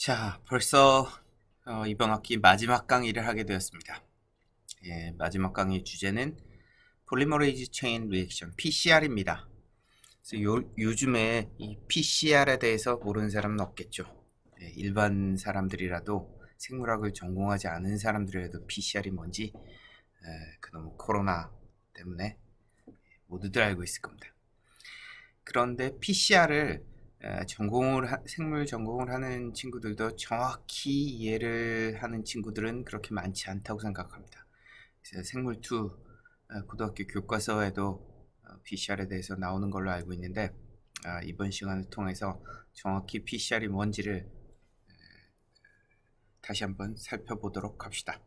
자, 벌써 이번 학기 마지막 강의를 하게 되었습니다. 마지막 강의 주제는 Polymerase Chain Reaction (PCR입니다). 그래서 요즘에 이 PCR에 대해서 모르는 사람은 없겠죠. 일반 사람들이라도 생물학을 전공하지 않은 사람들이라도 PCR이 뭔지 그놈 코로나 때문에 모두들 알고 있을 겁니다. 그런데 PCR을 생물 전공을 하는 친구들도 정확히 이해를 하는 친구들은 그렇게 많지 않다고 생각합니다. 그래서 생물2 고등학교 교과서에도 PCR에 대해서 나오는 걸로 알고 있는데 이번 시간을 통해서 정확히 PCR이 뭔지를 다시 한번 살펴보도록 합시다.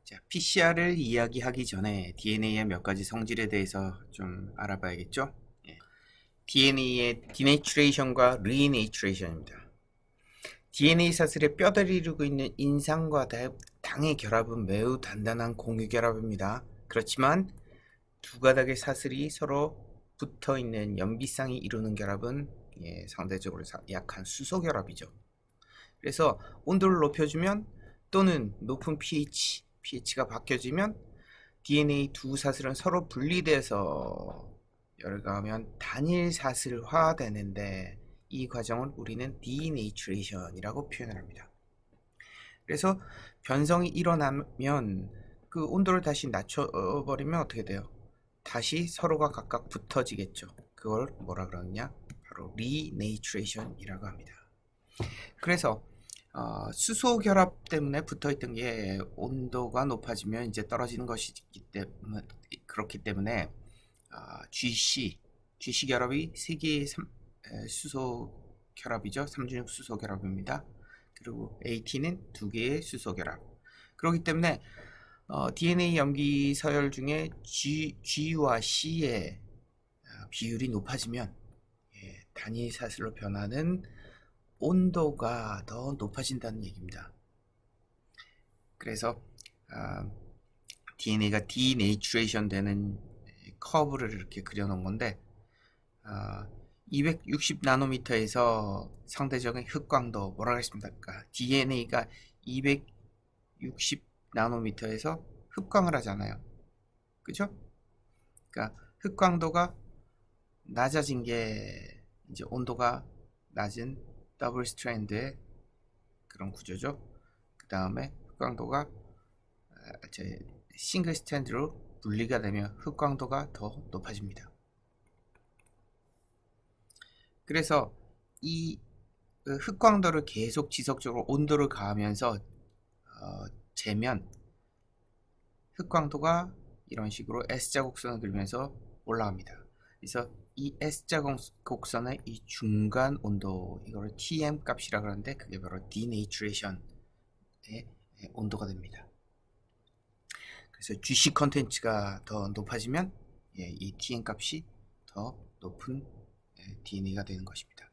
자, PCR을 이야기하기 전에 DNA의 몇 가지 성질에 대해서 좀 알아봐야겠죠? DNA의 디네이츄레이션과 리네이츄레이션입니다. DNA 사슬의 뼈대를 이루고 있는 인상과 당의 결합은 매우 단단한 공유 결합입니다. 그렇지만 두 가닥의 사슬이 서로 붙어 있는 연비쌍이 이루는 결합은 상대적으로 약한 수소 결합이죠. 그래서 온도를 높여주면 또는 높은 pH가 바뀌어지면 DNA 두 사슬은 서로 분리돼서 열을 가하면 단일 사슬화 되는데 이 과정을 우리는 디네이츄레이션이라고 표현을 합니다. 그래서 변성이 일어나면 그 온도를 다시 낮춰버리면 어떻게 돼요? 다시 서로가 각각 붙어지겠죠. 그걸 뭐라 그러느냐? 바로 리네이츄레이션이라고 합니다. 그래서 수소 결합 때문에 붙어있던 게 온도가 높아지면 이제 떨어지는 것이기 때문에 그렇기 때문에 GC 결합이 3개의 수소 결합이죠. 3중력 수소 결합입니다. 그리고 AT는 2개의 수소 결합. 그렇기 때문에 DNA 염기 서열 중에 G와 C의 비율이 높아지면 단일 사슬로 변하는 온도가 더 높아진다는 얘기입니다. 그래서 DNA가 디네이츄레이션 되는 커브를 이렇게 그려놓은 건데 260 나노미터에서 상대적인 흑광도 뭐라고 했습니까? DNA가 260 나노미터에서 흑광을 하잖아요. 그죠? 그러니까 흑광도가 낮아진 게 이제 온도가 낮은 더블 스트랜드의 그런 구조죠. 그 다음에 흑광도가 싱글 스트랜드로 분리가 되면 흑광도가 더 높아집니다. 그래서 이 흑광도를 계속 지속적으로 온도를 가하면서 재면 흑광도가 이런 식으로 S자 곡선을 그리면서 올라갑니다. 그래서 이 S자 곡선의 이 중간 온도, 이걸 TM 값이라고 하는데 그게 바로 디네이츄레이션의 온도가 됩니다. 그래서 GC 컨텐츠가 더 높아지면 이 TM 값이 더 높은 DNA가 되는 것입니다.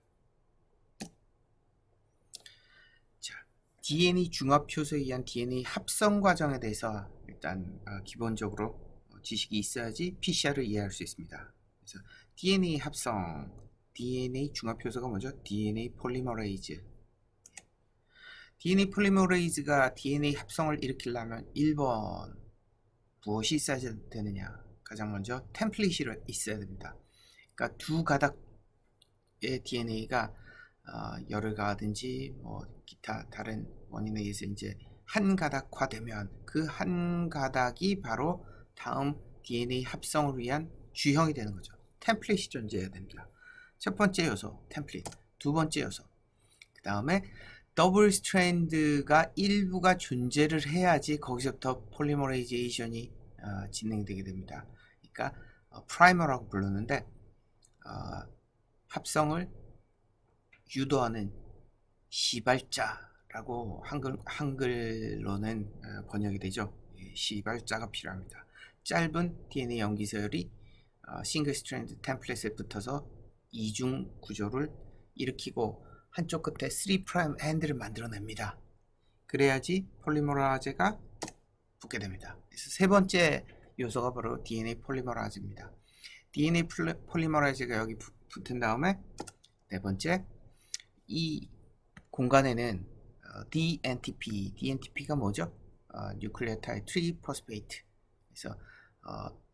자, DNA 중합효소에 의한 DNA 합성 과정에 대해서 일단 기본적으로 지식이 있어야지 PCR을 이해할 수 있습니다. 그래서 DNA 합성, DNA 중합효소가 뭐죠? DNA 폴리머레이즈. DNA 폴리머레이즈가 DNA 합성을 일으키려면 1번 무엇이 있어야 되느냐? 가장 먼저 템플릿이 있어야 됩니다. 그러니까 두 가닥의 DNA가 열을 가하든지 뭐 기타 다른 원인에 의해서 이제 한 가닥화되면 그 한 가닥이 바로 다음 DNA 합성을 위한 주형이 되는 거죠. 템플릿이 존재해야 됩니다. 첫 번째 요소 템플릿, 두 번째 요소, 그 다음에 더블 스트랜드가 일부가 존재를 해야지 거기서부터 폴리머레이제이션이 진행되게 됩니다. 그러니까 프라이머라고 부르는데 합성을 유도하는 시발자라고 한글로는 번역이 되죠. 시발자가 필요합니다. 짧은 DNA 염기서열이 싱글 스트랜드 템플릿에 붙어서 이중 구조를 일으키고 한쪽 끝에 3' 핸들을 만들어냅니다. 그래야지 폴리머라제가 붙게 됩니다. 그래서 세 번째 요소가 바로 DNA 폴리머라제입니다. DNA 폴리머라제가 여기 붙은 다음에 네 번째, 이 공간에는 DNTP가 뭐죠? 뉴클레오타이드 트리 포스페이트. 그래서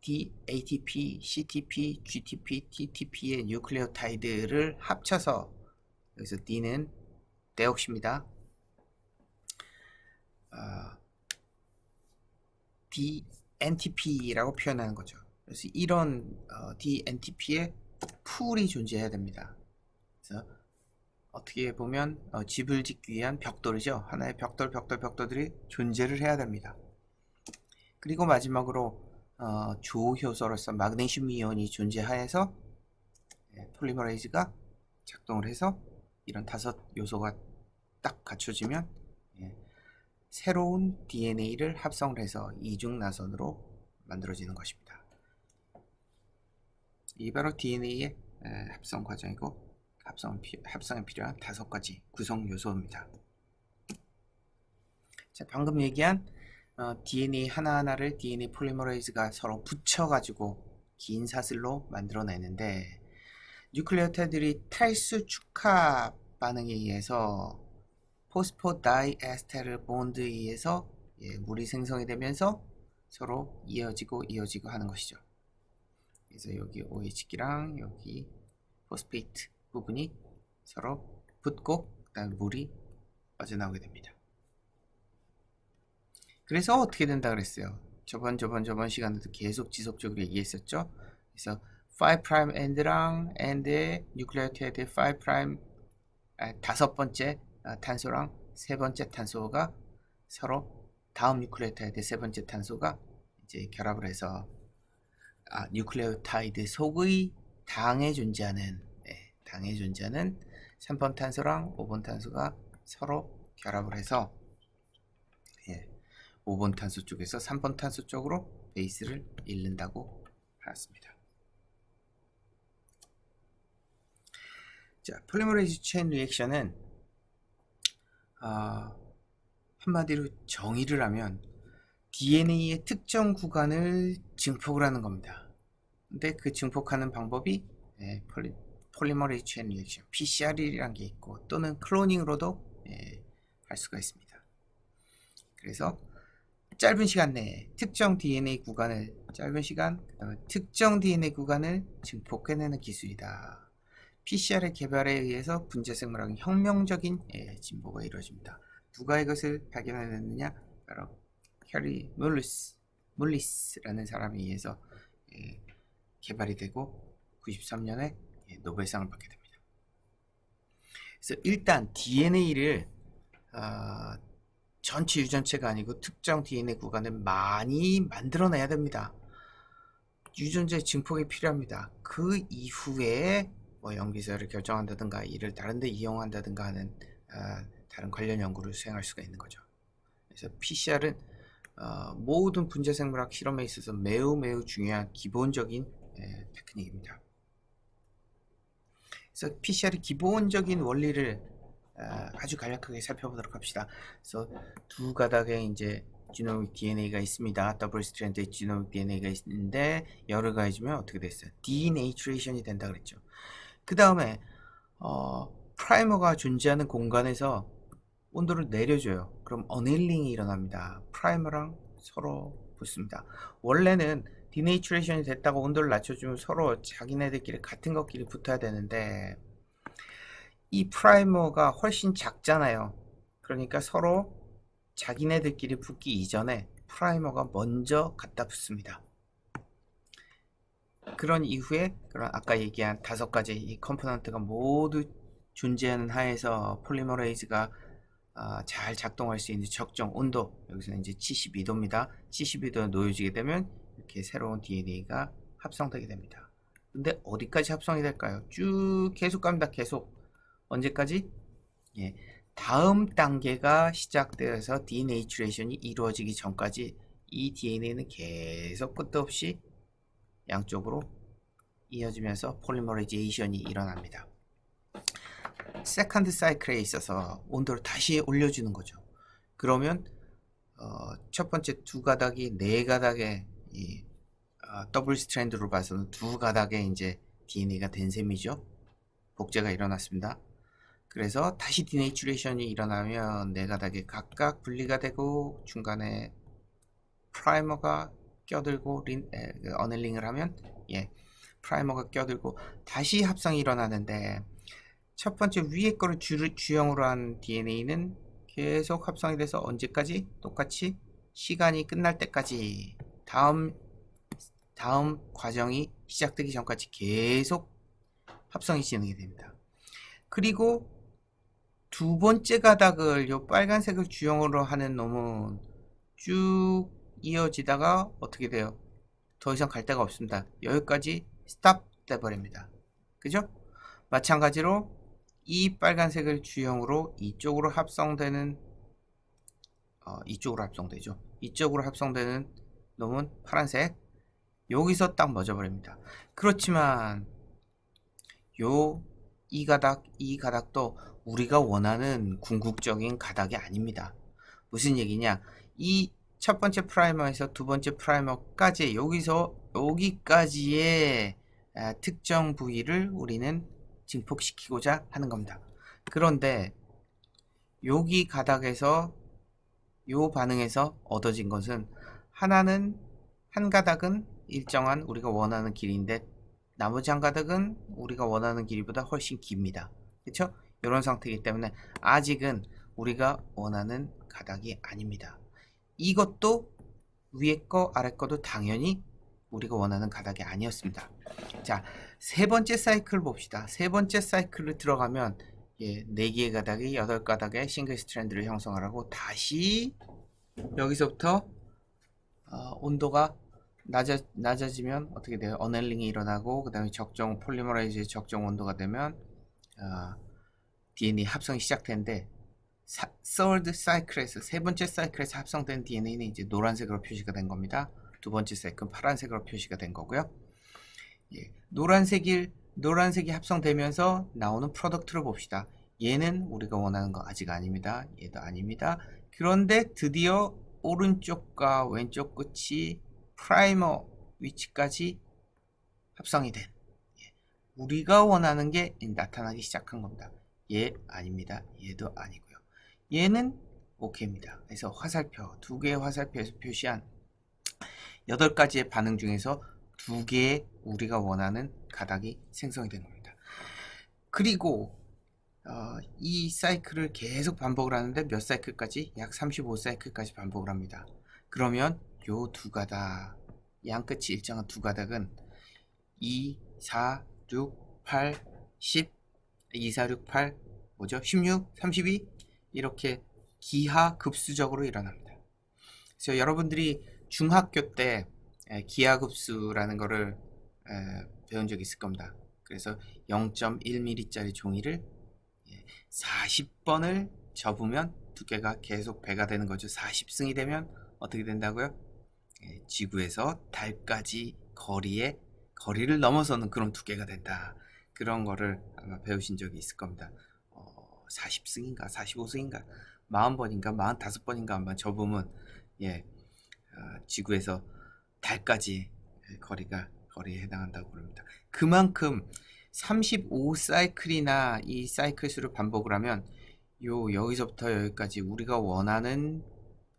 DATP, CTP, GTP, TTP의 뉴클레오타이드를 합쳐서 여기서 D는 데옥시입니다. DNTP라고 표현하는 거죠. 그래서 이런 DNTP의 풀이 존재해야 됩니다. 그래서 어떻게 보면 집을 짓기 위한 벽돌이죠. 하나의 벽돌들이 존재를 해야 됩니다. 그리고 마지막으로 주효소로서 마그네슘 이온이 존재하여서 폴리머레이즈가 작동을 해서 이런 5요소가 딱 갖춰지면 새로운 DNA를 합성을 해서 이중나선으로 만들어지는 것입니다. 이 바로 DNA의 합성 과정이고 합성에 필요한 5가지 구성 요소입니다. 자, 방금 얘기한 DNA 하나하나를 DNA 폴리머레이즈가 서로 붙여가지고 긴 사슬로 만들어내는데 뉴클레오타이드들이 탈수 축합 반응에 의해서 포스포다이에스테르 본드에 의해서 물이 생성이 되면서 서로 이어지고 하는 것이죠. 그래서 여기 OH기랑 여기 포스페이트 부분이 서로 붙고 그다음에 물이 빠져나오게 됩니다. 그래서 어떻게 된다 그랬어요? 저번 시간에도 계속 지속적으로 얘기했었죠. 그래서 5' 엔드랑 엔드의 뉴클레오타이드 5' 5번째 탄소랑 3번째 탄소가 서로 다음 뉴클레오타이드 3번째 탄소가 이제 결합을 해서 뉴클레오타이드 속의 당에 존재하는 3번 탄소랑 5번 탄소가 서로 결합을 해서 5번 탄소 쪽에서 3번 탄소 쪽으로 베이스를 잃는다고 알았습니다. 자, 폴리머레이즈 체인 리액션은 한마디로 정의를 하면 DNA의 특정 구간을 증폭을 하는 겁니다. 근데 그 증폭하는 방법이 폴리머레이즈 체인 리액션, PCR이라는 게 있고 또는 클로닝으로도 할 수가 있습니다. 그래서 짧은 시간 내에 특정 DNA 구간을 특정 DNA 구간을 증폭해내는 기술이다. PCR의 개발에 의해서 분자생물학의 혁명적인 진보가 이루어집니다. 누가 이것을 발견해냈느냐? 바로 캐리 물리스라는 사람에 의해서 개발이 되고 93년에 노벨상을 받게 됩니다. 그래서 일단 DNA를 전체 유전체가 아니고 특정 DNA 구간을 많이 만들어내야 됩니다. 유전자 증폭이 필요합니다. 그 이후에 뭐 염기서열을 결정한다든가 이를 다른 데 이용한다든가 하는 다른 관련 연구를 수행할 수가 있는 거죠. 그래서 PCR은 모든 분자생물학 실험에 있어서 매우 중요한 기본적인 테크닉입니다. 그래서 PCR의 기본적인 원리를 아주 간략하게 살펴보도록 합시다. 그래서 두 가닥의 이제 지노믹 DNA가 있습니다. 더블 스트랜드 지노믹 DNA가 있는데 열을 가해주면 어떻게 됐어요? 디네이트레이션이 된다 그랬죠. 그 다음에 프라이머가 존재하는 공간에서 온도를 내려줘요. 그럼 어닐링이 일어납니다. 프라이머랑 서로 붙습니다. 원래는 디네이트레이션이 됐다고 온도를 낮춰주면 서로 자기네들끼리 같은 것끼리 붙어야 되는데 이 프라이머가 훨씬 작잖아요. 그러니까 서로 자기네들끼리 붙기 이전에 프라이머가 먼저 갖다 붙습니다. 그런 이후에 아까 얘기한 5가지 이 컴포넌트가 모두 존재하는 하에서 폴리머레이즈가 잘 작동할 수 있는 적정 온도, 여기서는 이제 72도입니다. 72도에 놓여지게 되면 이렇게 새로운 DNA가 합성되게 됩니다. 근데 어디까지 합성이 될까요? 쭉 계속 갑니다. 계속. 언제까지? 다음 단계가 시작되어서 디네이트레이션이 이루어지기 전까지 이 DNA는 계속 끝도 없이 양쪽으로 이어지면서 폴리머레이제이션이 일어납니다. 세컨드 사이클에 있어서 온도를 다시 올려주는 거죠. 그러면 첫 번째 2가닥이 4가닥의 이 더블 스트랜드로 봐서는 2가닥의 이제 DNA가 된 셈이죠. 복제가 일어났습니다. 그래서 다시 디네이추레이션이 일어나면 네 가닥이 각각 분리가 되고 중간에 프라이머가 껴들고 어넬링을 하면 프라이머가 껴들고 다시 합성이 일어나는데 첫 번째 위에 거를 주형으로 한 DNA는 계속 합성이 돼서 언제까지? 똑같이 시간이 끝날 때까지 다음 과정이 시작되기 전까지 계속 합성이 진행이 됩니다. 그리고 두 번째 가닥을 요 빨간색을 주형으로 하는 놈은 쭉 이어지다가 어떻게 돼요? 더 이상 갈 데가 없습니다. 여기까지 스탑 돼버립니다. 그죠? 마찬가지로 이 빨간색을 주형으로 이쪽으로 합성되는 이쪽으로 합성되죠. 이쪽으로 합성되는 놈은 파란색. 여기서 딱 멎어버립니다. 그렇지만 이 가닥도 우리가 원하는 궁극적인 가닥이 아닙니다. 무슨 얘기냐? 이 첫 번째 프라이머에서 두 번째 프라이머까지 여기까지의 특정 부위를 우리는 증폭시키고자 하는 겁니다. 그런데 여기 가닥에서 요 반응에서 얻어진 것은 한 가닥은 일정한 우리가 원하는 길이인데 나머지 한 가닥은 우리가 원하는 길이보다 훨씬 깁니다. 그렇죠? 이런 상태이기 때문에 아직은 우리가 원하는 가닥이 아닙니다. 이것도 위에 거 아래 거도 당연히 우리가 원하는 가닥이 아니었습니다. 자, 세 번째 사이클 봅시다. 세 번째 사이클로 들어가면 4개의 가닥이 8가닥의 싱글 스트랜드를 형성하라고 다시 여기서부터 온도가 낮아지면 어떻게 돼요? 어넬링이 일어나고 그 다음에 적정 폴리머라이즈의 적정 온도가 되면 DNA 합성이 시작되는데 third 사이클에서 세 번째 사이클에서 합성된 DNA는 이제 노란색으로 표시가 된 겁니다. 두 번째 사이클은 파란색으로 표시가 된 거고요. 노란색이 합성되면서 나오는 프로덕트를 봅시다. 얘는 우리가 원하는 거 아직 아닙니다. 얘도 아닙니다. 그런데 드디어 오른쪽과 왼쪽 끝이 프라이머 위치까지 합성이 된 우리가 원하는 게 나타나기 시작한 겁니다. 얘 아닙니다. 얘도 아니고요. 얘는 오케이입니다. 그래서 화살표, 2개의 화살표에서 표시한 8가지의 반응 중에서 2개의 우리가 원하는 가닥이 생성이 된 겁니다. 그리고 이 사이클을 계속 반복을 하는데 몇 사이클까지? 약 35사이클까지 반복을 합니다. 그러면 요 2가닥, 양끝이 일정한 2가닥은 2, 4, 6, 8, 10, 2, 4, 6, 8, 뭐죠? 16, 32 이렇게 기하급수적으로 일어납니다. 그래서 여러분들이 중학교 때 기하급수라는 거를 배운 적이 있을 겁니다. 그래서 0.1mm짜리 종이를 40번을 접으면 두께가 계속 배가 되는 거죠. 40승이 되면 어떻게 된다고요? 지구에서 달까지 거리를 넘어서는 그런 두께가 된다. 그런 거를 아마 배우신 적이 있을 겁니다. 40승인가 45승인가 40번인가 45번인가 한번 접으면 지구에서 달까지 거리에 해당한다고 그럽니다. 그만큼 35사이클이나 이 사이클 수를 반복을 하면 여기서부터 여기까지 우리가 원하는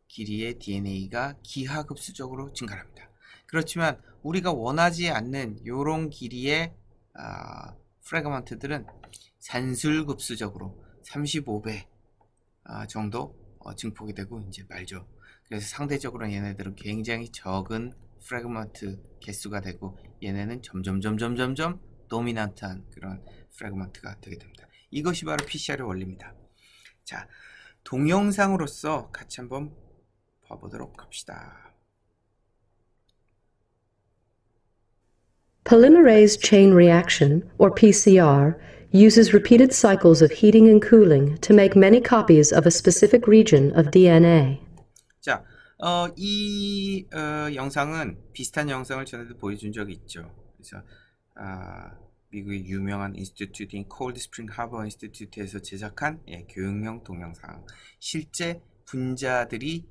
길이의 DNA가 기하급수적으로 증가합니다. 그렇지만 우리가 원하지 않는 이런 길이의 프래그먼트들은 산술급수적으로 35배 정도 증폭이 되고 이제 말죠. 그래서 상대적으로 얘네들은 굉장히 적은 프래그먼트 개수가 되고 얘네는 점점 도미넌트한 그런 프래그먼트가 되게 됩니다. 이것이 바로 PCR의 원리입니다. 자, 동영상으로서 같이 한번 봐보도록 합시다. Polymerase chain reaction, or PCR, uses repeated cycles of heating and cooling to make many copies of a specific region of DNA. 자, 이 영상은 비슷한 영상을 전에도 보여준 적이 있죠. 그래서 미국의 유명한 인스티튜트인 콜드 스프링 하버 인스티튜트에서 제작한 교육용 동영상. 실제 분자들이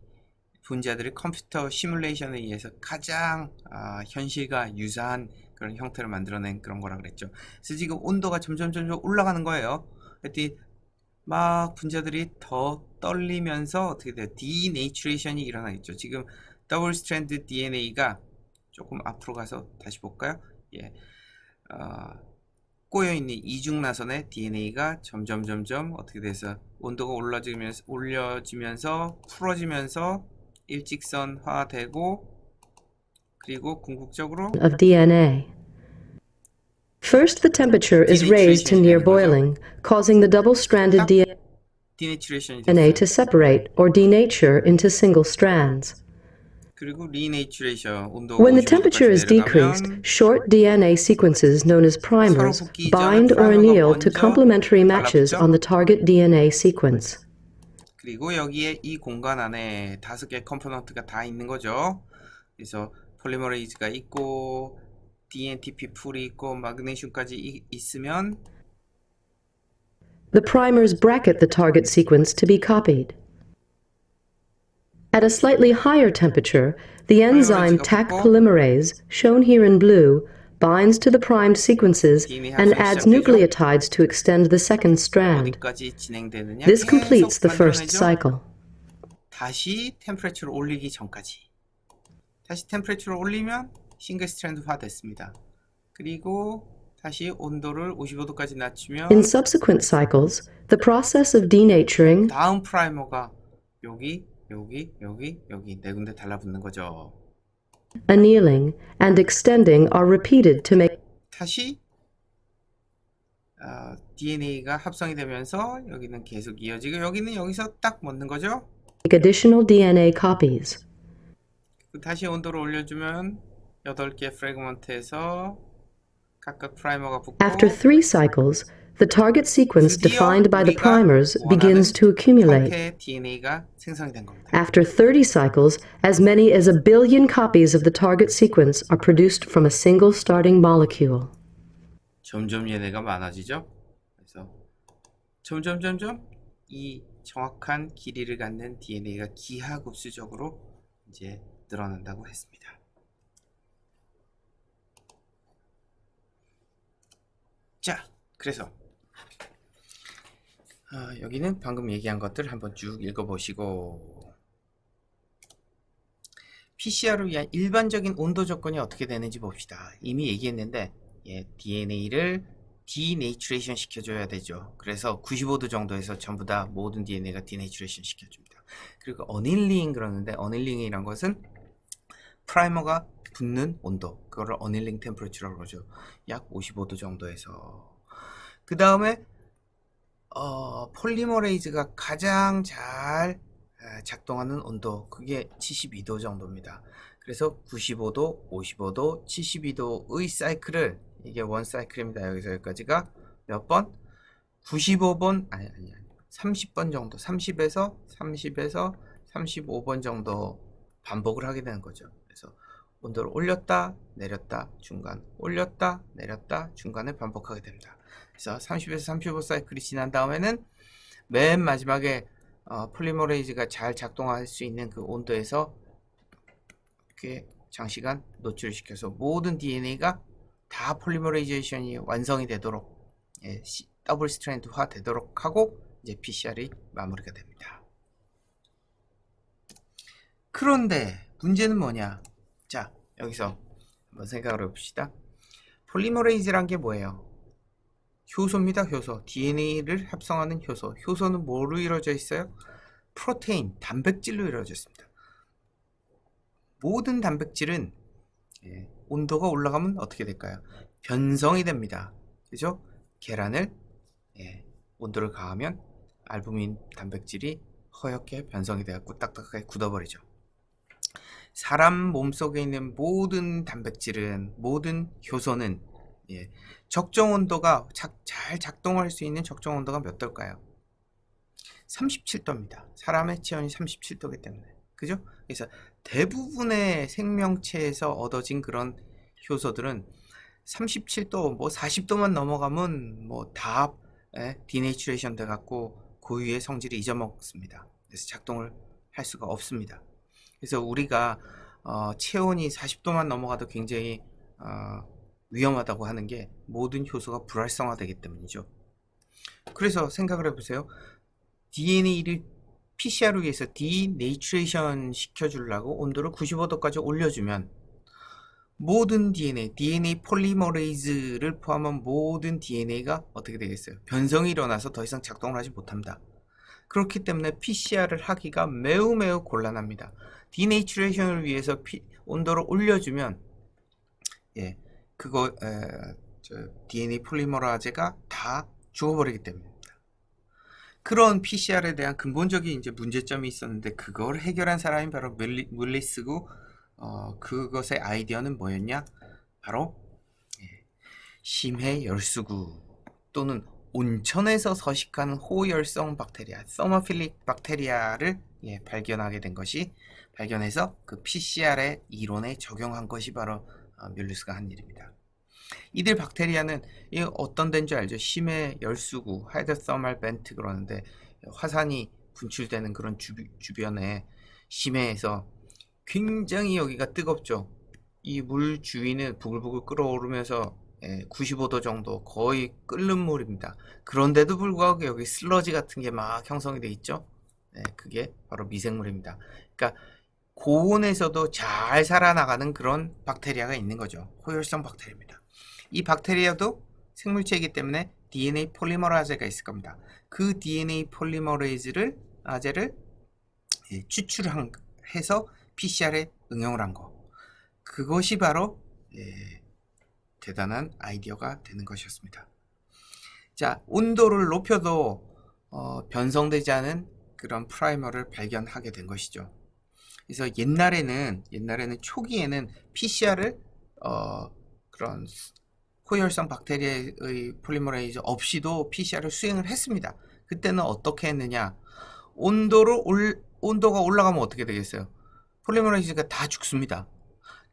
컴퓨터 시뮬레이션에 의해서 가장 현실과 유사한 그런 형태를 만들어낸 그런 거라 그랬죠. 그래서 지금 온도가 점점 올라가는 거예요. 그랬더니 막 분자들이 더 떨리면서 어떻게 돼요? 디네이처레이션이 일어나겠죠. 지금 더블 스트랜드 DNA가 조금 앞으로 가서 다시 볼까요? 예, 꼬여있는 이중나선의 DNA가 점점 어떻게 돼서 온도가 올려지면서 풀어지면서 일직선화되고 그리고 궁극적으로 of DNA. First, the temperature is raised to near boiling, causing the double-stranded 디네이처레이션이 DNA 됐어요. to separate or denature into single strands. 그리고 리네이처레이션 온도가 When the temperature is 55도까지 decreased, 내려가면 short DNA sequences known as primers bind or anneal to complementary matches on the target DNA sequence. 그리고 여기에 이 공간 안에 5개 컴포넌트가 다 있는 거죠. 그래서 폴리머레이즈가 있고 DNTP 풀이 있고 마그네슘까지 있으면 The primers bracket the target sequence to be copied. At a slightly higher temperature, the enzyme Taq polymerase, shown here in blue, binds to the primed sequences and adds nucleotides to extend the second strand. 어디까지 진행되느냐? This completes 계속 the first 만들어내죠. cycle. 다시 템퍼레처를 올리기 전까지. 다시 템퍼레처를 올리면 싱글 스트랜드화 됐습니다. 그리고 다시 온도를 55도까지 낮추면 In subsequent cycles, the process of denaturing 다음 프라이머가 여기 네 군데 달라붙는 거죠. annealing, and extending are repeated to make 다시 DNA가 합성이 되면서 여기는 계속 이어지고 여기는 여기서 딱 멈는 거죠. additional DNA copies. 다시 온도를 올려주면 8개 프래그먼트에서 각각 프라이머가 붙고 After 3 cycles, the target sequence 드디어 defined by the 우리가 primers begins 원하는 to accumulate. 형태의 DNA가 생성이 된 겁니다. After 30 cycles, as many as 1 billion copies of the target sequence are produced from a single starting molecule. 점점 얘네가 많아지죠. 그래서 점점 이 정확한 길이를 갖는 DNA가 기하급수적으로 이제 늘어난다고 했습니다. 자, 그래서 여기는 방금 얘기한 것들 한번 쭉 읽어보시고 PCR을 위한 일반적인 온도 조건이 어떻게 되는지 봅시다. 이미 얘기했는데 DNA를 디네이처레이션 시켜줘야 되죠. 그래서 95도 정도에서 전부 다 모든 DNA가 디네이처레이션 시켜줍니다. 그리고 어닐링 그러는데 어닐링이란 것은 프라이머가 붙는 온도, 그거를 어닐링 템퍼레처라고 그러죠. 약 55도 정도에서. 그 다음에 폴리머레이즈가 가장 잘 작동하는 온도, 그게 72도 정도입니다. 그래서 95도, 55도, 72도의 사이클을, 이게 원 사이클입니다. 여기서 여기까지가 몇 번? 95번, 아니 30번 정도, 30에서 35번 정도 반복을 하게 되는 거죠. 그래서 온도를 올렸다 내렸다 중간, 올렸다 내렸다 중간을 반복하게 됩니다. 그래서 30에서 35 사이클이 지난 다음에는 맨 마지막에 폴리머레이즈가 잘 작동할 수 있는 그 온도에서 이렇게 장시간 노출을 시켜서 모든 DNA가 다 폴리머레이제이션이 완성이 되도록 더블 스트랜드화 되도록 하고 이제 PCR이 마무리가 됩니다. 그런데 문제는 뭐냐? 자, 여기서 한번 생각을 해봅시다. 폴리머레이즈란 게 뭐예요? 효소입니다. 효소. DNA를 합성하는 효소. 효소는 뭐로 이루어져 있어요? 프로테인, 단백질로 이루어져 있습니다. 모든 단백질은 온도가 올라가면 어떻게 될까요? 변성이 됩니다. 그죠? 계란을 온도를 가하면 알부민 단백질이 허옇게 변성이 되었고 딱딱하게 굳어버리죠. 사람 몸속에 있는 모든 단백질은, 모든 효소는 적정 온도가 잘 작동할 수 있는 적정 온도가 몇 도일까요? 37도입니다. 사람의 체온이 37도이기 때문에. 그죠? 그래서 대부분의 생명체에서 얻어진 그런 효소들은 37도, 뭐 40도만 넘어가면 뭐 다 디네이처레이션 돼 갖고 고유의 성질을 잊어먹습니다. 그래서 작동을 할 수가 없습니다. 그래서 우리가 체온이 40도만 넘어가도 굉장히 위험하다고 하는 게 모든 효소가 불활성화되기 때문이죠. 그래서 생각을 해보세요. DNA를 PCR을 위해서 디네이트레이션 시켜주려고 온도를 95도까지 올려주면 모든 DNA 폴리머레이즈를 포함한 모든 DNA가 어떻게 되겠어요? 변성이 일어나서 더 이상 작동을 하지 못합니다. 그렇기 때문에 PCR을 하기가 매우 곤란합니다. 디네이트레이션을 위해서 온도를 올려주면 그거 DNA 폴리머라제가 다 죽어버리기 때문입니다. 그런 PCR에 대한 근본적인 이제 문제점이 있었는데 그걸 해결한 사람이 바로 윌리스고 그것의 아이디어는 뭐였냐? 바로 심해 열수구 또는 온천에서 서식하는 호열성 박테리아, 서머필릭 박테리아를 발견하게 된 것이 발견해서 그 PCR의 이론에 적용한 것이 바로 뮬리스가 한 일입니다. 이들 박테리아는 어떤 데인 줄 알죠? 심해 열수구, 하이드서멀 벤트 그러는데 화산이 분출되는 그런 주변에 심해에서 굉장히 여기가 뜨겁죠. 이 물 주위는 부글부글 끓어오르면서 95도 정도 거의 끓는 물입니다. 그런데도 불구하고 여기 슬러지 같은 게 막 형성이 돼 있죠. 그게 바로 미생물입니다. 그러니까 고온에서도 잘 살아나가는 그런 박테리아가 있는 거죠. 호열성 박테리아입니다. 이 박테리아도 생물체이기 때문에 DNA 폴리머라제가 있을 겁니다. 그 DNA 폴리머레이즈를 추출해서 PCR에 응용을 한 거. 그것이 바로 대단한 아이디어가 되는 것이었습니다. 자, 온도를 높여도 변성되지 않은 그런 프라이머를 발견하게 된 것이죠. 그래서 옛날에는 초기에는 PCR을 그런 호열성 박테리아의 폴리머레이즈 없이도 PCR을 수행을 했습니다. 그때는 어떻게 했느냐? 온도가 올라가면 어떻게 되겠어요? 폴리머레이즈가 다 죽습니다.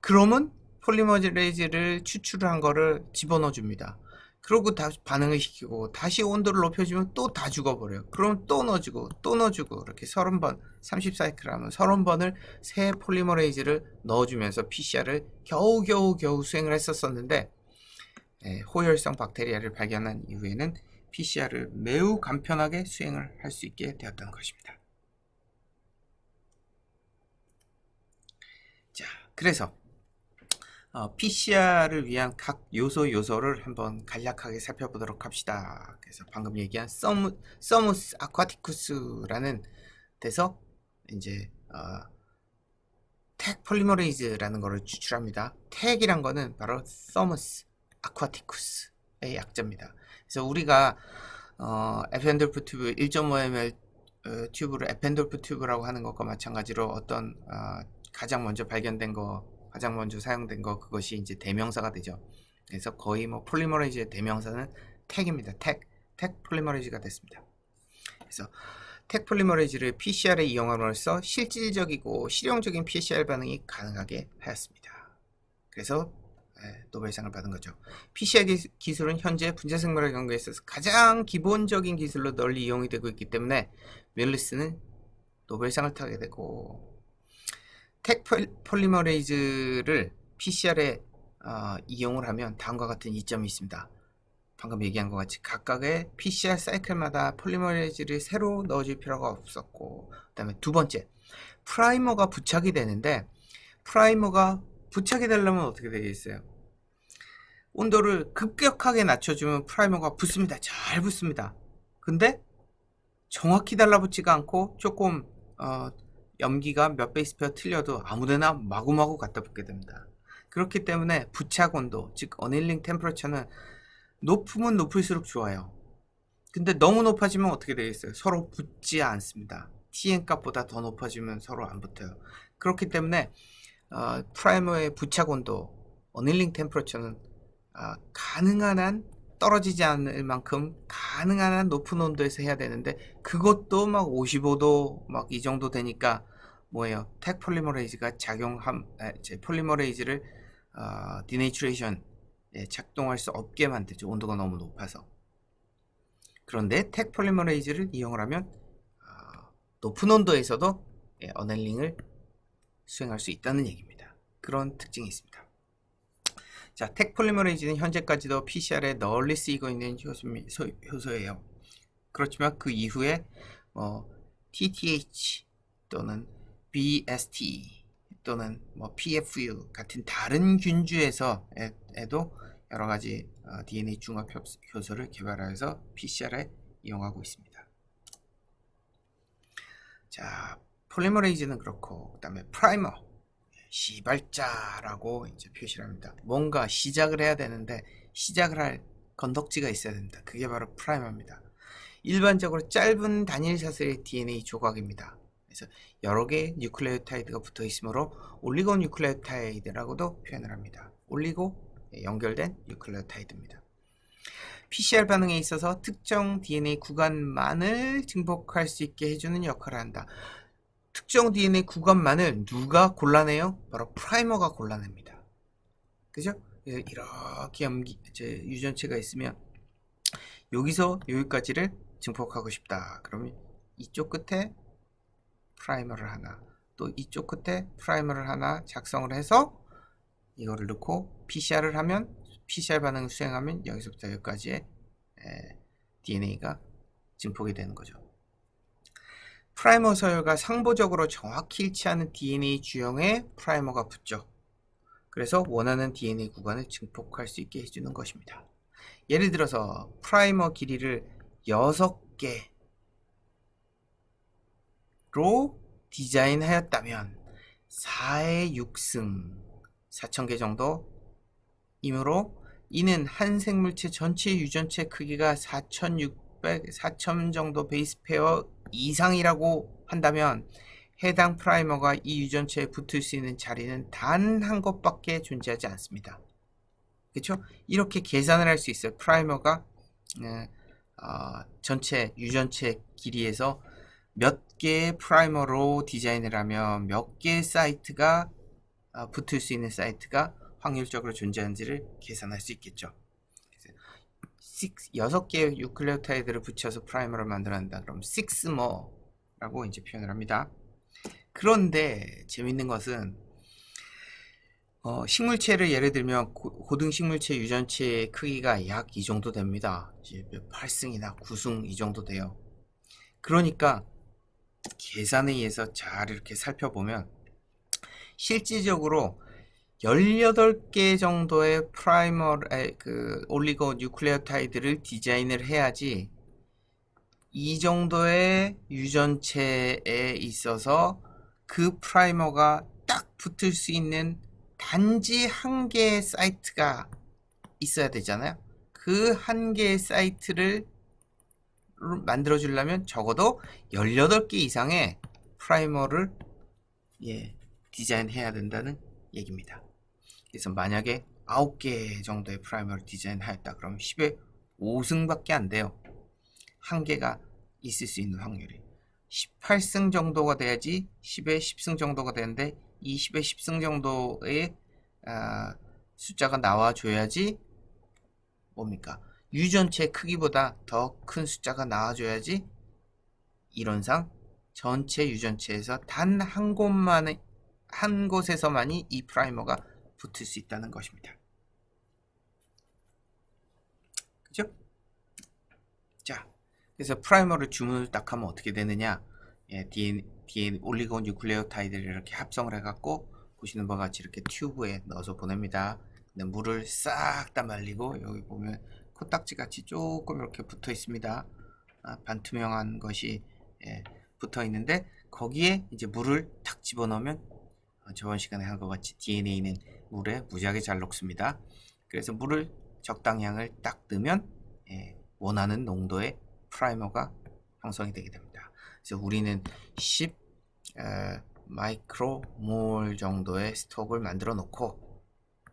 그러면 폴리머레이즈를 추출한 거를 집어넣어 줍니다. 그러고 다시 반응을 시키고 다시 온도를 높여주면 또 다 죽어버려요. 그럼 또 넣어주고 또 넣어주고 이렇게 30번 30사이클 하면 30번을 새 폴리머레이즈를 넣어주면서 PCR을 겨우 수행을 했었는데 호열성 박테리아를 발견한 이후에는 PCR을 매우 간편하게 수행을 할 수 있게 되었던 것입니다. 자, 그래서 PCR을 위한 각 요소를 한번 간략하게 살펴보도록 합시다. 그래서 방금 얘기한 서무스 아쿠아티쿠스라는 데서 이제 택 폴리머레이즈라는 것을 추출합니다. 택이란 거는 바로 서무스 아쿠아티쿠스의 약자입니다. 그래서 우리가 에펜돌프 튜브 1.5ml 튜브를 에펜돌프 튜브라고 하는 것과 마찬가지로 어떤 가장 먼저 발견된 거, 가장 먼저 사용된 거, 그것이 이제 대명사가 되죠. 그래서 거의 뭐 폴리머레이즈의 대명사는 택입니다. 택 폴리머레이즈가 됐습니다. 그래서 택 폴리머레이즈를 PCR에 이용함으로써 실질적이고 실용적인 PCR 반응이 가능하게 하였습니다. 그래서 노벨상을 받은 거죠. PCR 기술은 현재 분자생물학 연구에 있어서 가장 기본적인 기술로 널리 이용이 되고 있기 때문에 윌리스는 노벨상을 타게 되고, 택 폴리머레이즈를 PCR에 이용을 하면 다음과 같은 이점이 있습니다. 방금 얘기한 것 같이 각각의 PCR 사이클마다 폴리머레이즈를 새로 넣어줄 필요가 없었고, 그 다음에 두 번째, 프라이머가 부착이 되는데 프라이머가 부착이 되려면 어떻게 되겠어요? 온도를 급격하게 낮춰주면 프라이머가 붙습니다. 잘 붙습니다. 근데 정확히 달라붙지가 않고 조금 염기가 몇 베이스페어 틀려도 아무데나 마구마구 갖다 붙게 됩니다. 그렇기 때문에 부착 온도, 즉 어닐링 템퍼러처는 높으면 높을수록 좋아요. 근데 너무 높아지면 어떻게 되겠어요? 서로 붙지 않습니다. TN 값보다 더 높아지면 서로 안 붙어요. 그렇기 때문에 프라이머의 부착 온도, 어닐링 템퍼러처는 가능한 한 떨어지지 않을 만큼 가능한 한 높은 온도에서 해야 되는데, 그것도 막 55도 막 이 정도 되니까 뭐예요? 택 폴리머레이즈가 폴리머레이즈를 디네이트레이션 작동할 수 없게 만들죠. 온도가 너무 높아서. 그런데 택 폴리머레이즈를 이용을 하면 높은 온도에서도 어넬링을 수행할 수 있다는 얘기입니다. 그런 특징이 있습니다. 자, 택 폴리머레이즈는 현재까지도 PCR에 널리 쓰이고 있는 효소예요. 그렇지만 그 이후에 TTH 또는 BST 또는 PFU 같은 다른 균주에서 에도 여러 가지 DNA 중합 효소를 개발하여서 PCR에 이용하고 있습니다. 자, 폴리머레이즈는 그렇고, 그 다음에 프라이머, 시발자라고 이제 표시를 합니다. 뭔가 시작을 해야 되는데 시작을 할 건덕지가 있어야 됩니다. 그게 바로 프라이머입니다. 일반적으로 짧은 단일 사슬의 DNA 조각입니다. 그래서 여러 개의 뉴클레오타이드가 붙어 있으므로 올리고 뉴클레오타이드라고도 표현을 합니다. 올리고 연결된 뉴클레오타이드입니다. PCR 반응에 있어서 특정 DNA 구간만을 증폭할 수 있게 해주는 역할을 한다. 특정 DNA 구간만을 누가 골라내요? 바로 프라이머가 골라냅니다. 그죠? 이렇게 유전체가 있으면 여기서 여기까지를 증폭하고 싶다. 그러면 이쪽 끝에 프라이머를 하나, 또 이쪽 끝에 프라이머를 하나 작성을 해서 이거를 넣고 PCR을 하면, PCR 반응을 수행하면 여기서부터 여기까지의 DNA가 증폭이 되는 거죠. 프라이머 서열과 상보적으로 정확히 일치하는 DNA 주형에 프라이머가 붙죠. 그래서 원하는 DNA 구간을 증폭할 수 있게 해주는 것입니다. 예를 들어서 프라이머 길이를 6개로 디자인하였다면 4의 6승 4,000개 정도이므로 이는 한 생물체 전체 유전체 크기가 4,000 정도 베이스 페어 이상이라고 한다면 해당 프라이머가 이 유전체에 붙을 수 있는 자리는 단 한 곳밖에 존재하지 않습니다. 그렇죠? 이렇게 계산을 할 수 있어요. 프라이머가 전체 유전체 길이에서 몇 개의 프라이머로 디자인을 하면 몇 개의 사이트가 붙을 수 있는 사이트가 확률적으로 존재하는지를 계산할 수 있겠죠. 6개의 뉴클레오타이드를 붙여서 프라이머를 만들어낸다. 그럼 6more라고 이제 표현을 합니다. 그런데 재밌는 것은 식물체를 예를 들면 고등 식물체 유전체의 크기가 약 이 정도 됩니다. 이제 8승이나 9승 이 정도 돼요. 그러니까 계산에 의해서 잘 이렇게 살펴보면 실질적으로 18개 정도의 프라이머 올리고 뉴클레오타이드를 디자인을 해야지 이 정도의 유전체에 있어서 그 프라이머가 딱 붙을 수 있는 단지 한 개의 사이트가 있어야 되잖아요. 그 한 개의 사이트를 만들어 주려면 적어도 18개 이상의 프라이머를 디자인해야 된다는 얘기입니다. 그래서 만약에 9개 정도의 프라이머를 디자인하였다 그러면 10의 5승밖에 안 돼요. 한 개가 있을 수 있는 확률이 18승 정도가 돼야지 10의 10승 정도가 되는데 이 10의 10승 정도의 숫자가 나와줘야지 뭡니까? 유전체 크기보다 더 큰 숫자가 나와줘야지 이론상 전체 유전체에서 단 한 곳에서만이 이 프라이머가 붙을 수 있다는 것입니다. 그죠? 자, 그래서 프라이머를 주문을 딱 하면 어떻게 되느냐? DNA 올리고 뉴클레오타이드를 이렇게 합성을 해갖고 보시는 바와 같이 이렇게 튜브에 넣어서 보냅니다. 근데 물을 싹 다 말리고 여기 보면 코딱지 같이 조금 이렇게 붙어 있습니다. 반투명한 것이 붙어 있는데 거기에 이제 물을 탁 집어넣으면 저번 시간에 한 것 같이 DNA는 물에 무지하게 잘 녹습니다. 그래서 물을 적당량을 딱 넣으면 원하는 농도의 프라이머가 형성이 되게 됩니다. 그래서 우리는 10 마이크로몰 정도의 스톡을 만들어 놓고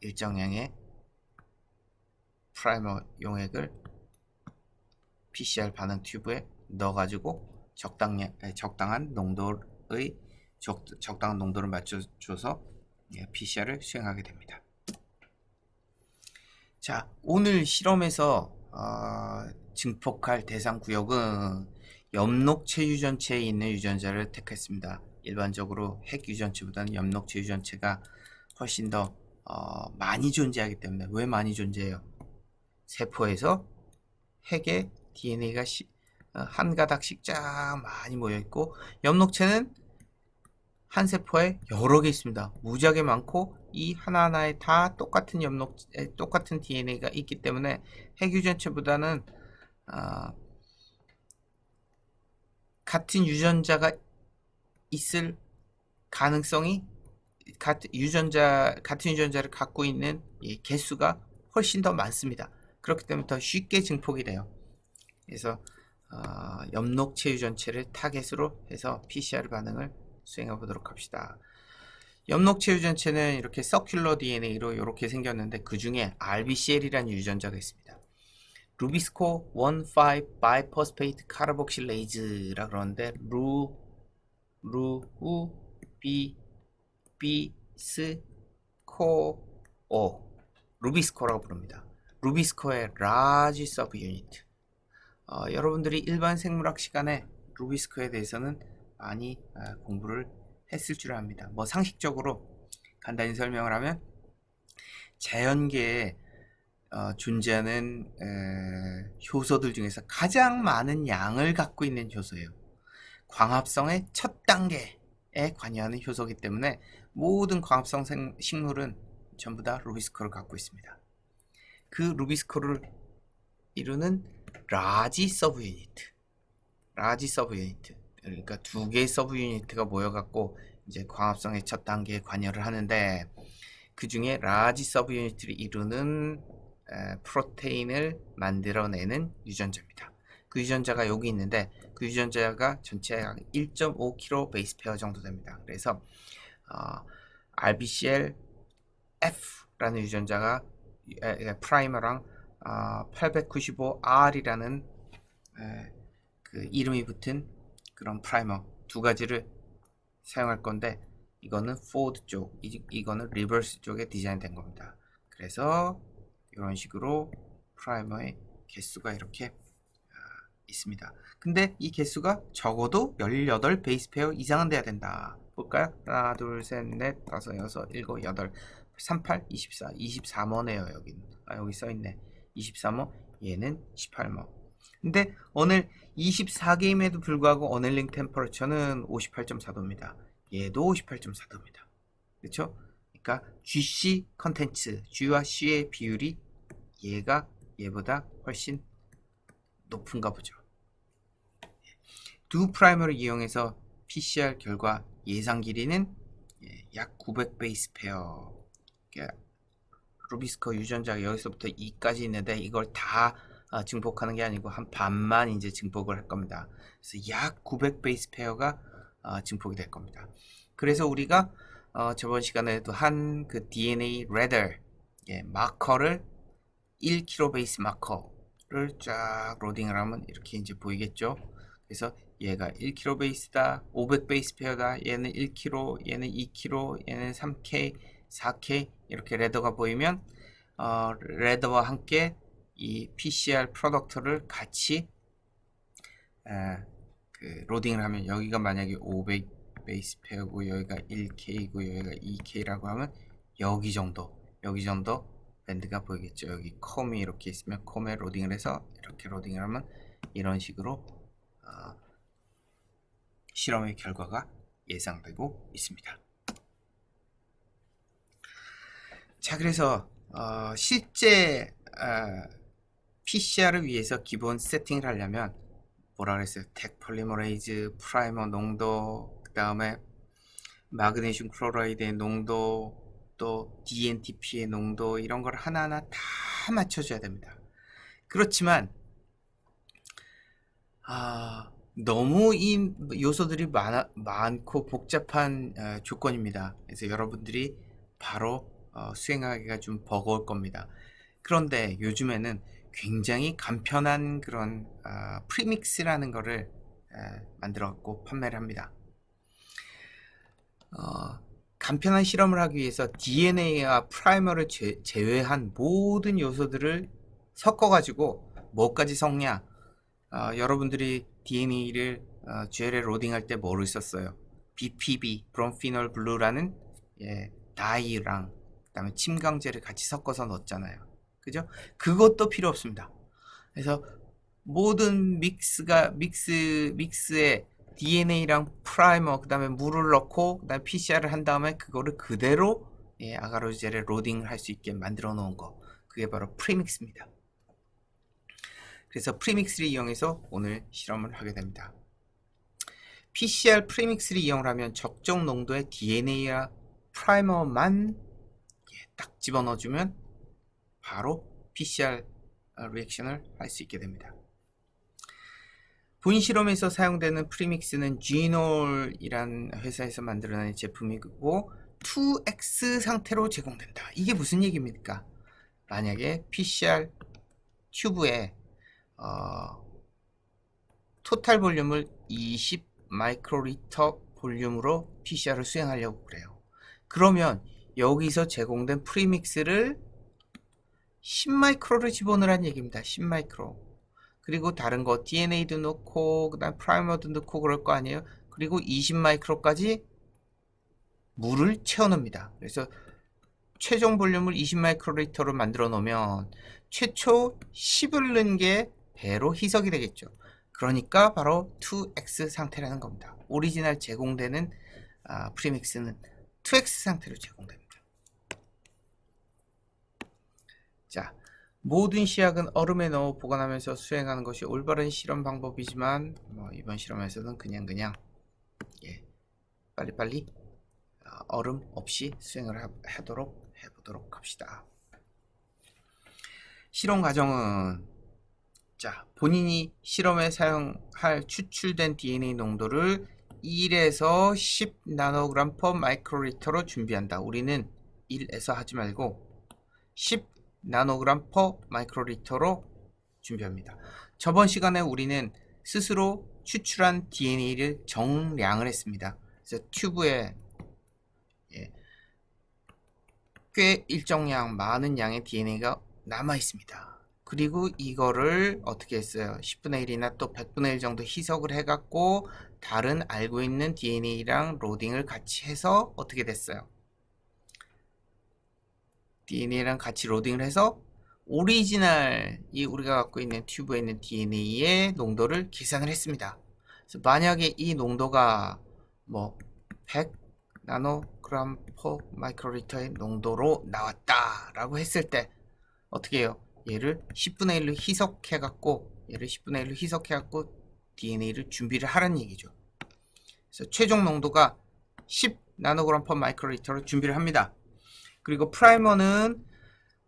일정량의 프라이머 용액을 PCR 반응 튜브에 넣어가지고 적당한 농도의 적당한 농도를 맞춰줘서 PCR을 수행하게 됩니다. 자, 오늘 실험에서 증폭할 대상 구역은 엽록체 유전체에 있는 유전자를 택했습니다. 일반적으로 핵 유전체보다는 엽록체 유전체가 훨씬 더 많이 존재하기 때문에. 왜 많이 존재해요? 세포에서 핵의 DNA가 한 가닥씩 쫙 많이 모여 있고, 엽록체는 한 세포에 여러 개 있습니다. 무지하게 많고 이 하나하나에 다 똑같은 똑같은 DNA가 있기 때문에 핵유전체보다는 같은 유전자가 있을 가능성이 같은 유전자를 갖고 있는 개수가 훨씬 더 많습니다. 그렇기 때문에 더 쉽게 증폭이 돼요. 그래서 엽록체 유전체를 타겟으로 해서 PCR 반응을 수행해 보도록 합시다. 엽록체 유전체는 이렇게 서큘러 DNA로 이렇게 생겼는데 그 중에 RBCL이라는 유전자가 있습니다. 루비스코 1,5 바이포스페이트 카르복실레이즈라 그러는데 루비스코라고 부릅니다. 루비스코의 라지 서브 유니트. 여러분들이 일반 생물학 시간에 루비스코에 대해서는 많이 공부를 했을 줄 압니다. 뭐 상식적으로 간단히 설명을 하면 자연계에 존재하는 효소들 중에서 가장 많은 양을 갖고 있는 효소예요. 광합성의 첫 단계에 관여하는 효소이기 때문에 모든 광합성 식물은 전부 다 루비스코를 갖고 있습니다. 그 루비스코를 이루는 라지 서브 유니트. 그러니까 두 개의 서브 유니트가 모여갖고 이제 광합성의 첫 단계에 관여를 하는데 그 중에 라지 서브 유니트를 이루는 프로테인을 만들어내는 유전자입니다. 그 유전자가 여기 있는데 그 유전자가 전체 약 1.5kg 베이스 페어 정도 됩니다. 그래서 RBCL F라는 유전자가 프라이머랑 895R이라는 그 이름이 붙은 그런 프라이머 두 가지를 사용할 건데 이거는 포워드 쪽, 이거는 리버스 쪽에 디자인된 겁니다. 그래서 이런 식으로 프라이머의 개수가 이렇게 있습니다. 근데 이 개수가 적어도 18 베이스 페어 이상은 돼야 된다. 볼까요? 하나, 둘, 셋, 넷, 다섯, 여섯, 일곱, 여덟, 38, 24, 24모네요. 여기 써있네. 24모, 얘는 18모. 근데 오늘 24개임에도 불구하고 어넬링 템퍼러처는 58.4도입니다. 얘도 58.4도입니다. 그렇죠? 그러니까 GC 컨텐츠, G와 C의 비율이 얘보다 훨씬 높은가 보죠. 두 프라이머를 이용해서 PCR 결과 예상 길이는 약 900 베이스 페어. 루비스코 유전자가 여기서부터 2까지 있는데 이걸 다 증폭하는 게 아니고 한 반만 이제 증폭을 할 겁니다. 그래서 약 900 베이스 페어가 증폭이 될 겁니다. 그래서 우리가 저번 시간에도 한 그 DNA 레더 마커를 1kg 베이스 마커를 쫙 로딩을 하면 이렇게 이제 보이겠죠. 그래서 얘가 1kg 베이스다, 500 베이스 페어다, 얘는 1kg, 얘는 2kg, 얘는 3K, 4K 이렇게 레더가 보이면 레더와 함께 이 PCR 프로덕트를 같이 그 로딩을 하면 여기가 만약에 500 베이스 페어고 여기가 1K고 여기가 2K라고 하면 여기 정도 밴드가 보이겠죠. 여기 컴이 이렇게 있으면 컴에 로딩을 해서 이렇게 로딩을 하면 이런 식으로 실험의 결과가 예상되고 있습니다. 자, 그래서 실제 PCR을 위해서 기본 세팅을 하려면 뭐라 그랬어요? 텍 폴리머레이즈, 프라이머 농도, 그 다음에 마그네슘 클로라이드의 농도, 또 DNTP의 농도 이런 걸 하나하나 다 맞춰줘야 됩니다. 그렇지만 너무 이 요소들이 많고 복잡한 조건입니다. 그래서 여러분들이 바로 수행하기가 좀 버거울 겁니다. 그런데 요즘에는 굉장히 간편한 그런 프리믹스라는 거를 만들어 갖고 판매를 합니다. 간편한 실험을 하기 위해서 DNA와 프라이머를 제외한 모든 요소들을 섞어 가지고 뭐까지 섞냐, 여러분들이 DNA를 젤에 로딩할 때 뭐를 썼어요? BPB, 브롬피놀 블루라는 다이랑 그 다음에 침강제를 같이 섞어서 넣었잖아요. 그죠? 그것도 필요 없습니다. 그래서 모든 믹스에 DNA랑 프라이머, 그 다음에 물을 넣고, 그 다음에 PCR을 한 다음에 그거를 그대로 아가로젤에 로딩을 할 수 있게 만들어 놓은 거. 그게 바로 프리믹스입니다. 그래서 프리믹스를 이용해서 오늘 실험을 하게 됩니다. PCR 프리믹스를 이용을 하면 적정 농도의 DNA와 프라이머만 딱 집어넣어주면 바로 PCR 리액션을 할 수 있게 됩니다. 본 실험에서 사용되는 프리믹스는 Genol이란 회사에서 만들어낸 제품이고 2X 상태로 제공된다. 이게 무슨 얘기입니까? 만약에 PCR 튜브에 토탈 볼륨을 20 마이크로리터 볼륨으로 PCR을 수행하려고 그래요. 그러면 여기서 제공된 프리믹스를 10마이크로를 집어넣으라는 얘기입니다. 10마이크로. 그리고 다른 거 DNA도 넣고 그다음 프라이머도 넣고 그럴 거 아니에요. 그리고 20마이크로까지 물을 채워 넣습니다. 그래서 최종 볼륨을 20마이크로리터로 만들어 놓으면 최초 10을 넣은 게 배로 희석이 되겠죠. 그러니까 바로 2X 상태라는 겁니다. 오리지널 제공되는 프리믹스는 2X 상태로 제공됩니다. 자, 모든 시약은 얼음에 넣어 보관하면서 수행하는 것이 올바른 실험 방법이지만 이번 실험에서는 그냥 빨리빨리 얼음 없이 수행을 해보도록 합시다. 실험 과정은 자, 본인이 실험에 사용할 추출된 DNA 농도를 1에서 10 나노그램 per 마이크로리터로 준비한다. 우리는 1에서 하지 말고 10 나노그램 per 마이크로리터로 준비합니다. 저번 시간에 우리는 스스로 추출한 DNA를 정량을 했습니다. 그래서 튜브에 꽤 일정량, 많은 양의 DNA가 남아 있습니다. 그리고 이거를 어떻게 했어요? 10분의 1이나 또 100분의 1 정도 희석을 해갖고 다른 알고 있는 DNA랑 로딩을 같이 해서 어떻게 됐어요? DNA랑 같이 로딩을 해서 오리지널 이 우리가 갖고 있는 튜브에 있는 DNA의 농도를 계산을 했습니다. 그래서 만약에 이 농도가 100 나노그램 퍼 마이크로리터의 농도로 나왔다라고 했을 때 어떻게 해요? 얘를 10분의 1로 희석해갖고 DNA를 준비를 하라는 얘기죠. 그래서 최종 농도가 10 나노그램 퍼 마이크로리터로 준비를 합니다. 그리고 프라이머는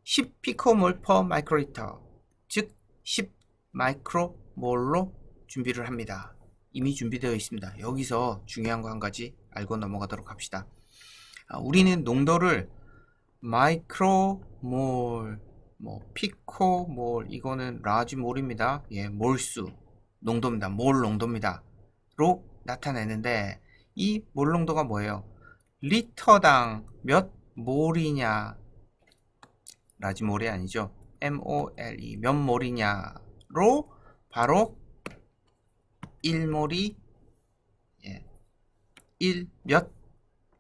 10 피코몰 퍼 마이크로리터, 즉 10 마이크로몰로 준비를 합니다. 이미 준비되어 있습니다. 여기서 중요한 거 한 가지 알고 넘어가도록 합시다. 우리는 농도를 마이크로몰, 피코몰, 이거는 라지몰입니다. 몰수 농도입니다. 몰 농도입니다. 로 나타내는데 이 몰 농도가 뭐예요? 리터당 몇 몰이냐, 라지몰이 아니죠. MOLE 몇 몰이냐로 바로 1몰이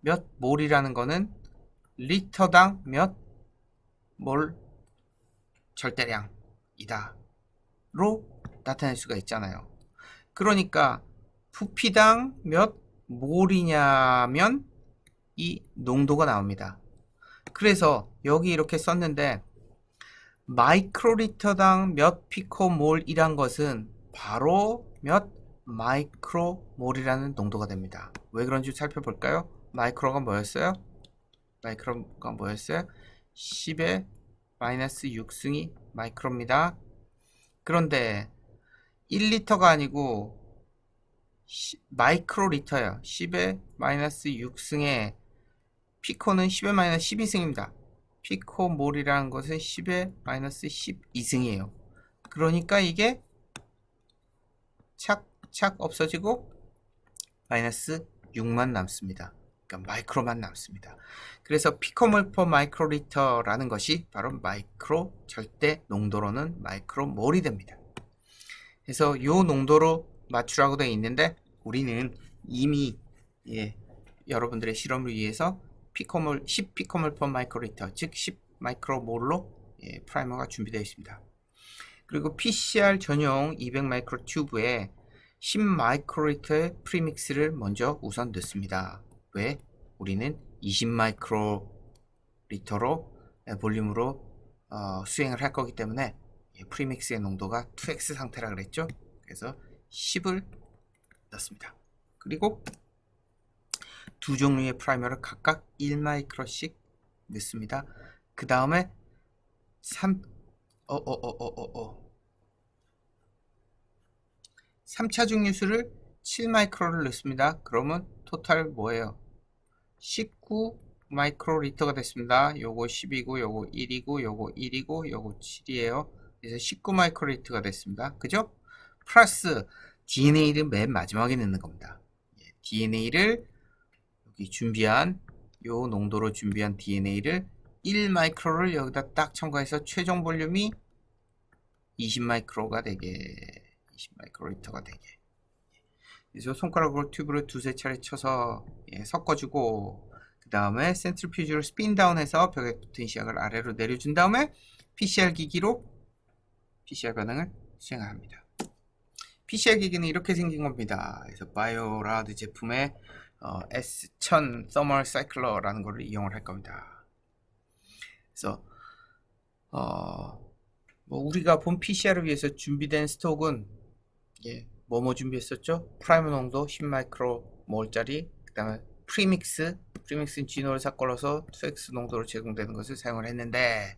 몇 몰이라는 거는 리터당 몇 몰 절대량이다 로 나타낼 수가 있잖아요. 그러니까 부피당 몇 몰이냐면 이 농도가 나옵니다. 그래서 여기 이렇게 썼는데 마이크로리터당 몇 피코몰이란 것은 바로 몇 마이크로몰이라는 농도가 됩니다. 왜 그런지 살펴볼까요? 마이크로가 뭐였어요? 10의 마이너스 6승이 마이크로입니다. 그런데 1리터가 아니고 마이크로리터예요. 10의 마이너스 6승에 피코는 10의 마이너스 12승입니다. 피코몰이라는 것은 10의 마이너스 12승이에요. 그러니까 이게 착착 없어지고 마이너스 6만 남습니다. 그러니까 마이크로만 남습니다. 그래서 피코몰 퍼 마이크로리터라는 것이 바로 마이크로 절대 농도로는 마이크로몰이 됩니다. 그래서 이 농도로 맞추라고 되어 있는데 우리는 이미 여러분들의 실험을 위해서 10 피코몰 퍼 마이크로리터, 즉 10 마이크로몰로 프라이머가 준비되어 있습니다. 그리고 PCR 전용 200 마이크로 튜브에 10 마이크로리터의 프리믹스를 먼저 우선 넣습니다. 왜? 우리는 20 마이크로리터로 볼륨으로 수행을 할 거기 때문에 프리믹스의 농도가 2x 상태라 그랬죠. 그래서 10을 넣습니다. 그리고 두 종류의 프라이머를 각각 1 마이크로씩 넣습니다. 그 다음에 3차 중류수를 7 마이크로를 넣습니다. 그러면 토탈 뭐예요? 19 마이크로리터가 됐습니다. 요거 10이고 요거 1이고 요거 1이고 요거 7이에요. 그래서 19 마이크로리터가 됐습니다. 그죠? 플러스 DNA를 맨 마지막에 넣는 겁니다. DNA를 여기 준비한 요 농도로 준비한 DNA를 1 마이크로를 여기다 딱 첨가해서 최종 볼륨이 20 마이크로가 되게 20 마이크로리터가 되게. 그래서 손가락으로 튜브를 두세 차례 쳐서 섞어주고 그 다음에 센트리퓨지로 스핀 다운해서 벽에 붙은 시약을 아래로 내려준 다음에 PCR 기기로 PCR 반응을 수행합니다. PCR 기기는 이렇게 생긴 겁니다. 그래서 바이오라드 제품의 S1000 Thermal Cycler라는 걸 이용을 할 겁니다. 그래서 뭐 우리가 본 PCR을 위해서 준비된 스톡은 뭐뭐 준비했었죠? 프라이머 농도 10 마이크로몰짜리, 그 다음에 프리믹스는 진호를 섞어서 2x 농도로 제공되는 것을 사용을 했는데,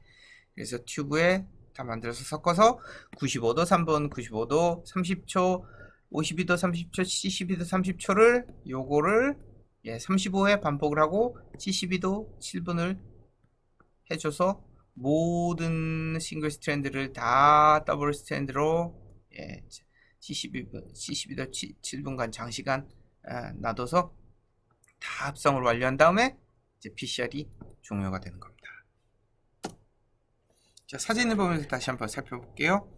그래서 튜브에 다 만들어서 섞어서 95도 3분, 95도 30초, 52도 30초, 72도 30초를 요거를 35회 반복을 하고 72도 7분을 해줘서 모든 싱글 스트랜드를 다 더블 스트랜드로 72도 7분간 장시간 놔둬서 다 합성을 완료한 다음에 이제 PCR이 종료가 되는 겁니다. 자, 사진을 보면서 다시 한번 살펴볼게요.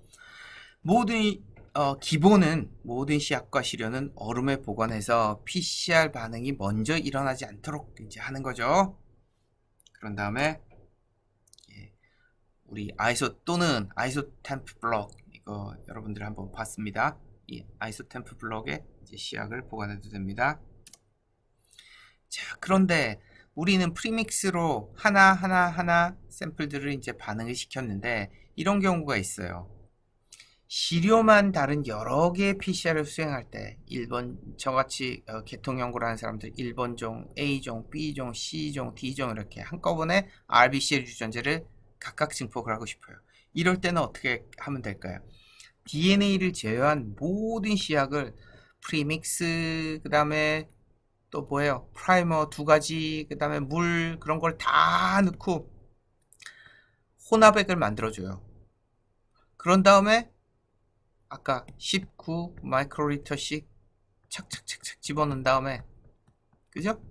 기본은 모든 시약과 시료는 얼음에 보관해서 PCR 반응이 먼저 일어나지 않도록 이제 하는 거죠. 그런 다음에 우리 아이소 또는 아이소템프 블록, 이거 여러분들 한번 봤습니다. 이 아이소템프 블록에 이제 시약을 보관해도 됩니다. 자, 그런데 우리는 프리믹스로 하나 샘플들을 이제 반응을 시켰는데 이런 경우가 있어요. 시료만 다른 여러 개의 PCR을 수행할 때 저같이 계통 연구를 하는 사람들 1번종, A종, B종, C종, D종 이렇게 한꺼번에 RBCL 유전자를 각각 증폭을 하고 싶어요. 이럴 때는 어떻게 하면 될까요? DNA를 제외한 모든 시약을 프리믹스, 그 다음에 또 뭐예요? 프라이머 2가지, 그 다음에 물, 그런 걸 다 넣고 혼합액을 만들어줘요. 그런 다음에 아까 19 마이크로리터씩 착착착착 집어넣은 다음에, 그죠?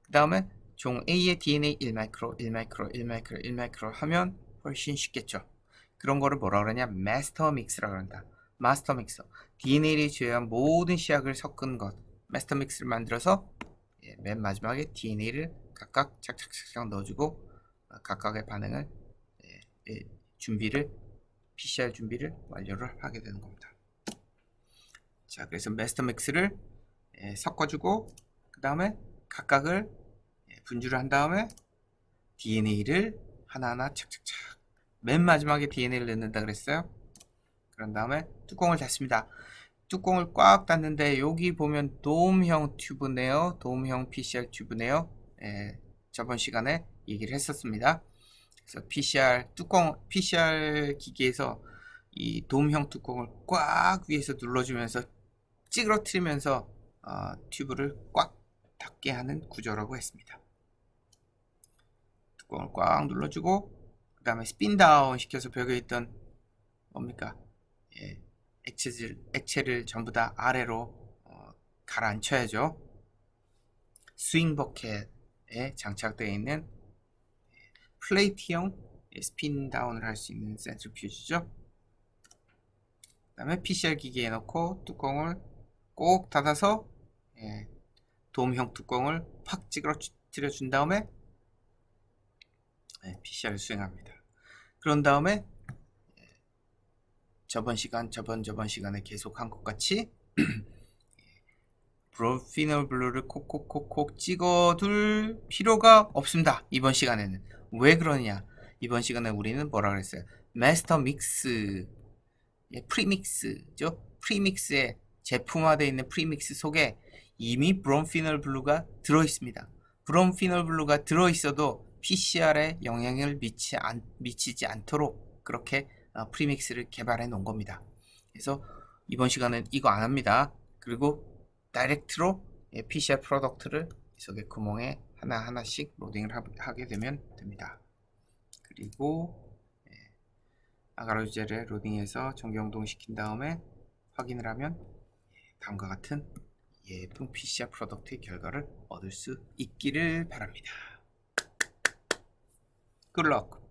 그 다음에 종 A의 DNA 1 마이크로, 1 마이크로, 1 마이크로, 1 마이크로 하면 훨씬 쉽겠죠. 그런 거를 뭐라 그러냐? 마스터 믹스라 그런다. 마스터 믹서. DNA를 제외한 모든 시약을 섞은 것. 마스터 믹스를 만들어서 맨 마지막에 DNA를 각각 착착착착 넣어주고 각각의 반응을 PCR 준비를 완료를 하게 되는 겁니다. 자, 그래서 마스터 믹스를 섞어주고 그 다음에 각각을 분주를 한 다음에 DNA를 하나하나 착착착, 맨 마지막에 DNA를 넣는다 그랬어요. 그런 다음에 뚜껑을 닫습니다. 뚜껑을 꽉 닫는데 여기 보면 돔형 튜브네요. 돔형 PCR 튜브네요. 저번 시간에 얘기를 했었습니다. 그래서 PCR 기기에서 이 돔형 뚜껑을 꽉 위에서 눌러주면서 찌그러뜨리면서 튜브를 꽉 닫게 하는 구조라고 했습니다. 뚜껑을 꽉 눌러주고 그 다음에 스핀 다운 시켜서 벽에 있던 뭡니까? 액체를 전부 다 아래로 가라앉혀야죠. 스윙 버켓에 장착되어 있는 플레이트형 스핀 다운을 할 수 있는 센트리퓨지죠. 그 다음에 PCR 기기에 넣고 뚜껑을 꼭 닫아서 돔형 뚜껑을 팍 찌그러뜨려 준 다음에 PCR을 수행합니다. 그런 다음에 저번 시간에 계속 한 것 같이 브롬피놀 블루를 콕콕콕콕 찍어둘 필요가 없습니다. 이번 시간에는. 왜 그러냐? 이번 시간에 우리는 뭐라 그랬어요? 마스터 믹스, 프리믹스죠? 프리믹스에 제품화되어 있는 프리믹스 속에 이미 브롬피놀 블루가 들어있습니다. 브롬피놀 블루가 들어있어도 PCR에 영향을 미치지 않도록 그렇게 프리믹스를 개발해 놓은 겁니다. 그래서 이번 시간은 이거 안 합니다. 그리고 다이렉트로 PCR 프로덕트를 이 속에 구멍에 하나하나씩 로딩을 하게 되면 됩니다. 그리고 아가로 주제를 로딩해서 전기용동 시킨 다음에 확인을 하면 다음과 같은 예쁜 PCR 프로덕트의 결과를 얻을 수 있기를 바랍니다. 굿럭!